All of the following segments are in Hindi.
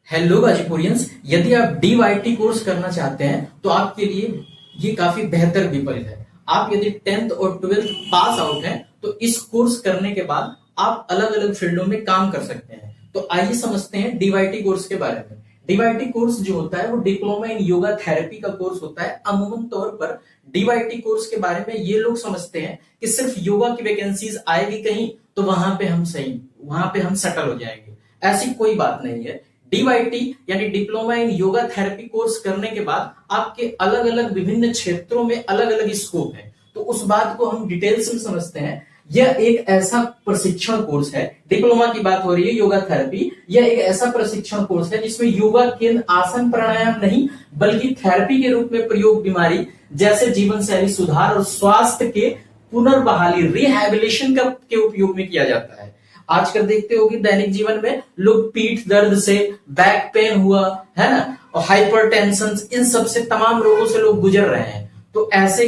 हेलो गाजीपुरियंस, यदि आप डीवाईटी कोर्स करना चाहते हैं तो आपके लिए ये काफी बेहतर विकल्प है। आप यदि 10th और 12th पास आउट हैं तो इस कोर्स करने के बाद आप अलग अलग फील्डों में काम कर सकते हैं। तो आइए समझते हैं डीवाईटी कोर्स के बारे में। डीवाईटी कोर्स जो होता है वो डिप्लोमा इन योगा थेरेपी का कोर्स होता है। अमूमन तौर पर डीवाईटी कोर्स के बारे में ये लोग समझते हैं कि सिर्फ योगा की वैकेंसीज आएगी कहीं तो वहां पे हम सेटल हो जाएंगे। ऐसी कोई बात नहीं है। डीवाईटी यानी diploma in yoga therapy course करने के बाद आपके अलग अलग विभिन्न क्षेत्रों में अलग अलग स्कोप है। तो उस बात को हम डिटेल्स में समझते हैं। यह एक ऐसा प्रशिक्षण कोर्स है, डिप्लोमा की बात हो रही है योगा थेरेपी। यह एक ऐसा प्रशिक्षण कोर्स है जिसमें योगा के आसन प्राणायाम नहीं बल्कि थेरेपी के रूप में प्रयोग बीमारी जैसे जीवन शैली सुधार और स्वास्थ्य के पुनर्बहाली रिहैबिलिटेशन के उपयोग में किया जाता है। आजकल देखते होगे दैनिक जीवन में लोग पीठ दर्द से, बैक पेन हुआ है ना, और हाइपरटेंशन, इन सब से तमाम रोगों से लोग गुजर रहे हैं। तो ऐसे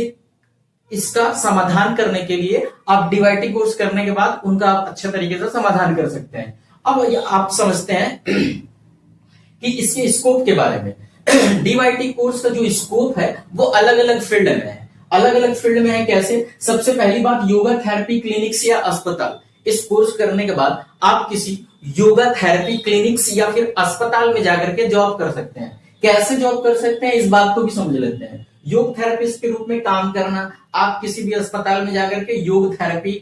इसका समाधान करने के लिए आप डीवाईटी कोर्स करने के बाद उनका आप अच्छे तरीके से समाधान कर सकते हैं। अब आप समझते हैं कि इसके स्कोप के बारे में। डीवाईटी कोर्स का जो स्कोप है वो अलग अलग फील्ड में है। अलग अलग फील्ड में है कैसे? सबसे पहली बात, योगा थेरेपी क्लिनिक्स या अस्पताल। इस कोर्स करने के बाद आप किसी योगा थेरेपी क्लिनिक्स या फिर अस्पताल में जाकर के जॉब कर सकते हैं। कैसे जॉब कर सकते हैं इस बात को भी समझ लेते हैं। योग थेरेपिस्ट के रूप में काम करना, आप किसी भी अस्पताल में जाकर के योग थेरेपी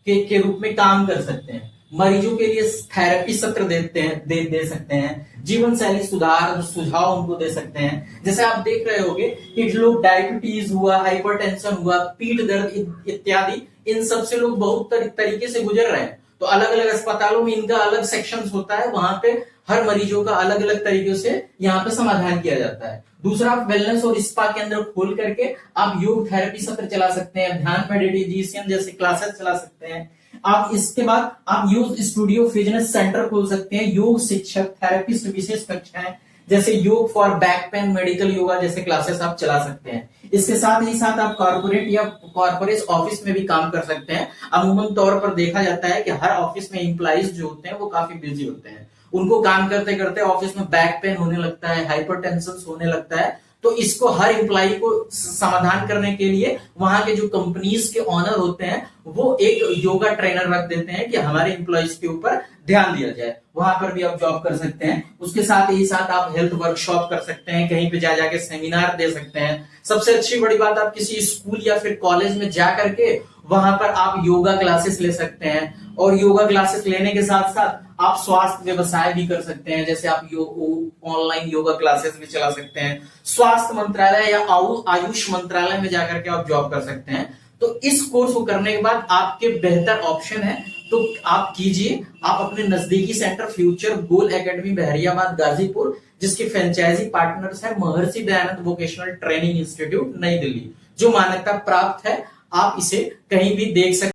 के रूप में काम कर सकते हैं। मरीजों के लिए थेरेपी सत्र दे सकते हैं। जीवन शैली सुधार सुझाव उनको दे सकते हैं। जैसे आप देख रहे होंगे कि लोग डायबिटीज हुआ, हाइपरटेंशन हुआ, पीठ दर्द इत्यादि, इन सब से लोग बहुत तरीके से गुजर रहे हैं। तो अलग अलग अस्पतालों में इनका अलग सेक्शन होता है, वहां पे हर मरीजों का अलग अलग तरीके से यहाँ पे समाधान किया जाता है। दूसरा, वेलनेस और स्पा केंद्र खोल करके आप योग थेरेपी सत्र चला सकते हैं, ध्यान मेडिटेशन जैसे क्लासेस चला सकते हैं। आप इसके बाद आप योग स्टूडियो फिटनेस सेंटर खोल सकते हैं। योग शिक्षक थेरेपिस्ट विशेष कक्षाएं जैसे योग for back pain, medical yoga जैसे क्लासेस आप चला सकते हैं। इसके साथ ही साथ आप कॉर्पोरेट या कॉर्पोरेट ऑफिस में भी काम कर सकते हैं। अमूमन तौर पर देखा जाता है कि हर ऑफिस में एम्प्लॉइज जो होते हैं वो काफी बिजी होते हैं। उनको काम करते करते ऑफिस में बैक पेन होने लगता है, हाइपरटेंशन होने लगता है। तो इसको हर एम्प्लॉय को समाधान करने के लिए वहां के जो कंपनीज के ऑनर होते हैं वो एक योगा ट्रेनर रख देते हैं कि हमारे एम्प्लॉयज के ऊपर ध्यान दिया जाए। वहां पर भी आप जॉब कर सकते हैं। उसके साथ ही साथ आप हेल्थ वर्कशॉप कर सकते हैं, कहीं पे जा जाके सेमिनार दे सकते हैं। सबसे अच्छी बड़ी बात, आप किसी स्कूल या फिर कॉलेज में जा करके वहां पर आप योगा क्लासेस ले सकते हैं। और योगा क्लासेस लेने के साथ साथ आप स्वास्थ्य व्यवसाय भी कर सकते हैं। जैसे आप ऑनलाइन योगा क्लासेस भी चला सकते हैं। स्वास्थ्य मंत्रालय या आयुष मंत्रालय में जाकर के आप जॉब कर सकते हैं। तो इस कोर्स को करने के बाद आपके बेहतर ऑप्शन है तो आप कीजिए। आप अपने नजदीकी centre Future Goal Academy Bahariyabad Ghazipur, जिसके फ्रेंचाइजी पार्टनर्स है Maharshi Dayanand vocational training institute नई दिल्ली, जो मान्यता प्राप्त है। आप इसे कहीं भी देख सकते